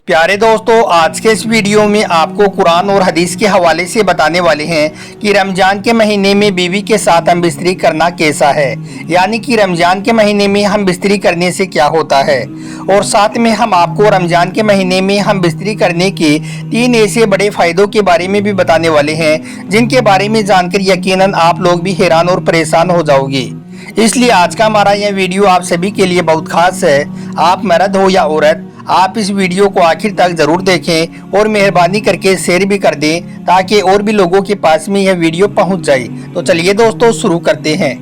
प्यारे दोस्तों, आज के इस वीडियो में आपको कुरान और हदीस के हवाले से बताने वाले हैं कि रमजान के महीने में बीवी के साथ हम बिस्तरी करना कैसा है, यानी कि रमजान के महीने में हम बिस्तरी करने से क्या होता है। और साथ में हम आपको रमजान के महीने में हम बिस्तरी करने के 3 ऐसे बड़े फ़ायदों के बारे में भी बताने वाले हैं, जिनके बारे में जानकर यकीनन आप लोग भी हैरान और परेशान हो जाओगे। इसलिए आज का हमारा यह वीडियो आप सभी के लिए बहुत खास है। आप मर्द हो या औरत, आप इस वीडियो को आखिर तक जरूर देखें और मेहरबानी करके शेयर भी कर दें, ताकि और भी लोगों के पास में यह वीडियो पहुंच जाए। तो चलिए दोस्तों, शुरू करते हैं।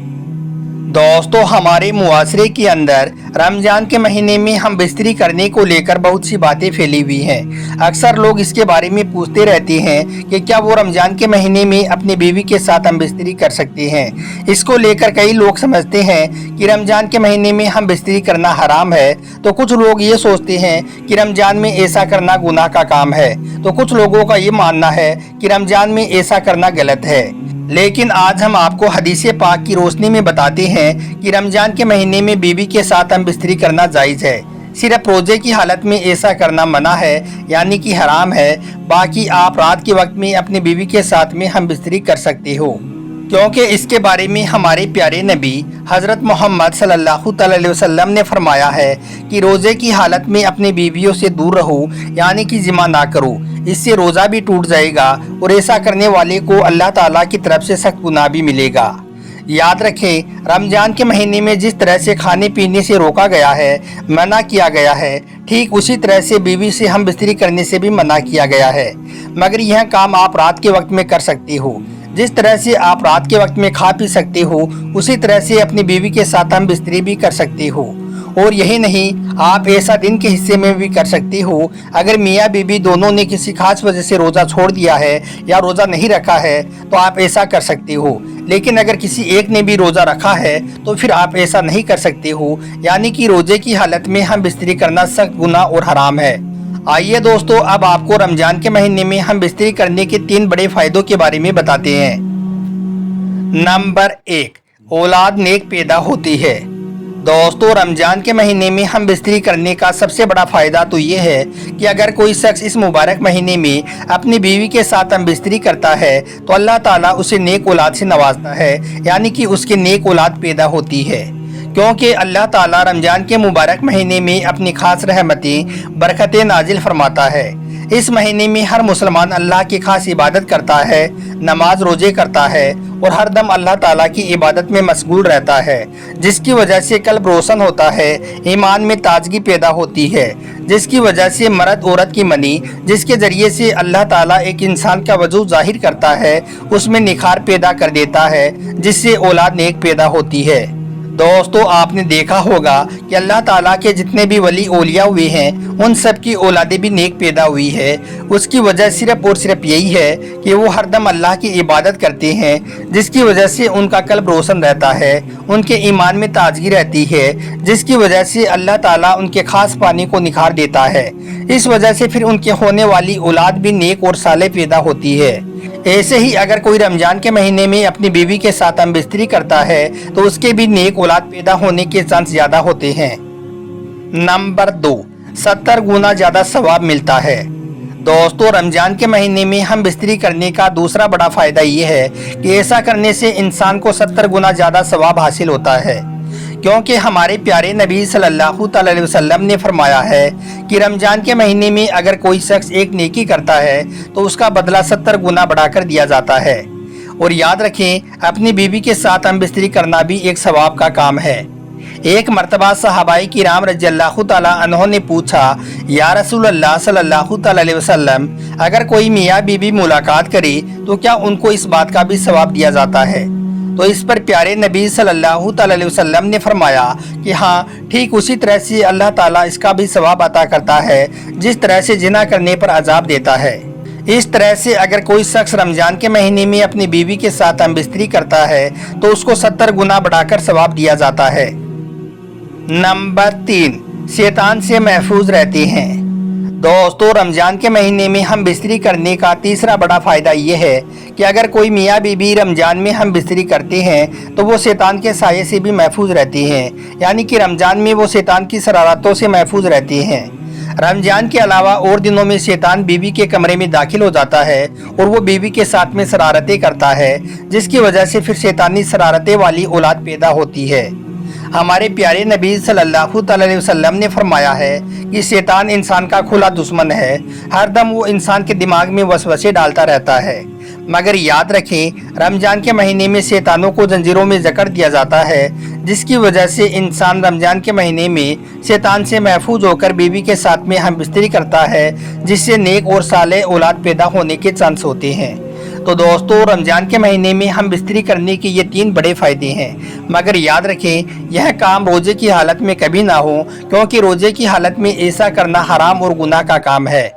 दोस्तों, हमारे मुआशरे के अंदर रमजान के महीने में हम बिस्तरी करने को लेकर बहुत सी बातें फैली हुई हैं। अक्सर लोग इसके बारे में पूछते रहते हैं कि क्या वो रमजान के महीने में अपनी बीवी के साथ हम बिस्तरी कर सकते हैं। इसको लेकर कई लोग समझते हैं कि रमजान के महीने में हम बिस्तरी करना हराम है, तो कुछ लोग ये सोचते हैं कि रमजान में ऐसा करना गुनाह का काम है, तो कुछ लोगों का ये मानना है कि रमजान में ऐसा करना गलत है। लेकिन आज हम आपको हदीस पाक की रोशनी में बताते हैं कि रमजान के महीने में बीवी के साथ हम बिस्तरी करना जायज़ है। सिर्फ रोजे की हालत में ऐसा करना मना है, यानी कि हराम है। बाकी आप रात के वक्त में अपनी बीवी के साथ में हम बिस्तरी कर सकते हो, क्योंकि इसके बारे में हमारे प्यारे नबी हज़रत मोहम्मद सल्लल्लाहु अलैहि वसल्लम ने फरमाया है कि रोज़े की हालत में अपनी बीवियों से दूर रहो, यानी कि जिमा ना करो। इससे रोज़ा भी टूट जाएगा और ऐसा करने वाले को अल्लाह ताला की तरफ से सख्त गुनाह भी मिलेगा। याद रखें, रमजान के महीने में जिस तरह से खाने पीने से रोका गया है, मना किया गया है, ठीक उसी तरह से बीवी से हम बिस्तरी करने से भी मना किया गया है। मगर यह काम आप रात के वक्त में कर सकते हो। जिस तरह से आप रात के वक्त में खा पी सकते हो, उसी तरह से अपनी बीवी के साथ हम बिस्तरी भी कर सकते हो। और यही नहीं, आप ऐसा दिन के हिस्से में भी कर सकते हो। अगर मियाँ बीवी दोनों ने किसी खास वजह से रोज़ा छोड़ दिया है या रोज़ा नहीं रखा है, तो आप ऐसा कर सकते हो। लेकिन अगर किसी एक ने भी रोज़ा रखा है, तो फिर आप ऐसा नहीं कर सकते हो, यानी कि रोज़े की हालत में हम बिस्तरी करना सख्त गुनाह और हराम है। आइए दोस्तों, अब आपको रमजान के महीने में हम बिस्तरी करने के 3 बड़े फ़ायदों के बारे में बताते हैं। नंबर 1, औलाद नेक पैदा होती है। दोस्तों, रमजान के महीने में हम बिस्तरी करने का सबसे बड़ा फ़ायदा तो ये है कि अगर कोई शख्स इस मुबारक महीने में अपनी बीवी के साथ हम बिस्तरी करता है, तो अल्लाह ताला उसे नेक औलाद से नवाजता है, यानी कि उसकी नेक औलाद पैदा होती है। क्योंकि अल्लाह ताला रमजान के मुबारक महीने में अपनी खास रहमतें बरकतें नाजिल फरमाता है। इस महीने में हर मुसलमान अल्लाह की खास इबादत करता है, नमाज रोजे करता है और हर दम अल्लाह ताला की इबादत में मशगूल रहता है, जिसकी वजह से कल्ब रोशन होता है, ईमान में ताजगी पैदा होती है, जिसकी वजह से मर्द औरत की मनी, जिसके ज़रिए से अल्लाह ताला एक इंसान का वजूद जाहिर करता है, उसमें निखार पैदा कर देता है, जिससे औलाद नेक पैदा होती है। दोस्तों, आपने देखा होगा कि अल्लाह ताला के जितने भी वली औलिया हुए हैं, उन सब की औलादें भी नेक पैदा हुई है। उसकी वजह सिर्फ और सिर्फ यही है कि वो हरदम अल्लाह की इबादत करते हैं, जिसकी वजह से उनका कल्ब रोशन रहता है, उनके ईमान में ताजगी रहती है, जिसकी वजह से अल्लाह ताला उनके खास पानी को निखार देता है। इस वजह से फिर उनके होने वाली औलाद भी नेक और साले पैदा होती है। ऐसे ही अगर कोई रमजान के महीने में अपनी बीवी के साथ हम बिस्तरी करता है, तो उसके भी नेक औलाद पैदा होने के चांस ज्यादा होते हैं। नंबर 2, 70 गुना ज्यादा सवाब मिलता है। दोस्तों, रमजान के महीने में हम बिस्तरी करने का दूसरा बड़ा फायदा ये है कि ऐसा करने से इंसान को 70 गुना ज्यादा सवाब हासिल होता है। क्योंकि हमारे प्यारे नबी सल्लल्लाहु अलैहि वसल्लम ने फरमाया है कि रमजान के महीने में अगर कोई शख्स एक नेकी करता है, तो उसका बदला 70 गुना बढ़ाकर दिया जाता है। और याद रखें, अपनी बीवी के साथ हम बिस्तरी करना भी एक सवाब का काम है। एक मर्तबा सहाबाई किराम रज़ियल्लाहु ताला अन्हों ने पूछा, या रसूलल्लाह सल्लल्लाहु अलैहि वसल्लम, अगर कोई मियाँ बीवी मुलाकात करे तो क्या उनको इस बात का भी सवाब दिया जाता है? तो इस पर प्यारे नबी सल्लल्लाहु अलैहि वसल्लम ने फरमाया कि हाँ, ठीक उसी तरह से अल्लाह ताला इसका भी सवाब अता करता है, जिस तरह से जिना करने पर अजाब देता है। इस तरह से अगर कोई शख्स रमजान के महीने में अपनी बीवी के साथ हम बिस्तरी करता है, तो उसको 70 गुना बढ़ाकर सवाब दिया जाता है। नंबर 3, शैतान से महफूज रहते हैं। दोस्तों, रमजान के महीने में हम बिस्तरी करने का तीसरा बड़ा फ़ायदा ये है कि अगर कोई मियाँ बीबी रमजान में हम बिस्तरी करते हैं तो वो शैतान के साये से भी महफूज रहती हैं, यानी कि रमजान में वो शैतान की शरारतों से महफूज रहती हैं। रमजान के अलावा और दिनों में शैतान बीवी के कमरे में दाखिल हो जाता है और वो बीवी के साथ में शरारतें करता है, जिसकी वजह से फिर शैतानी शरारतें वाली औलाद पैदा होती है। हमारे प्यारे नबी सल्लल्लाहु अलैहि वसल्लम ने फरमाया है कि शैतान इंसान का खुला दुश्मन है, हरदम वो इंसान के दिमाग में वसवसे डालता रहता है। मगर याद रखें, रमजान के महीने में शैतानों को जंजीरों में जकड़ दिया जाता है, जिसकी वजह से इंसान रमजान के महीने में शैतान से महफूज होकर बीवी के साथ में हम बिस्तरी करता है, जिससे नेक और सालेह औलाद पैदा होने के चांस होते हैं। तो दोस्तों, रमजान के महीने में हम बिस्तरी करने के ये 3 बड़े फ़ायदे हैं, मगर याद रखें यह काम रोज़े की हालत में कभी ना हो, क्योंकि रोज़े की हालत में ऐसा करना हराम और गुनाह का काम है।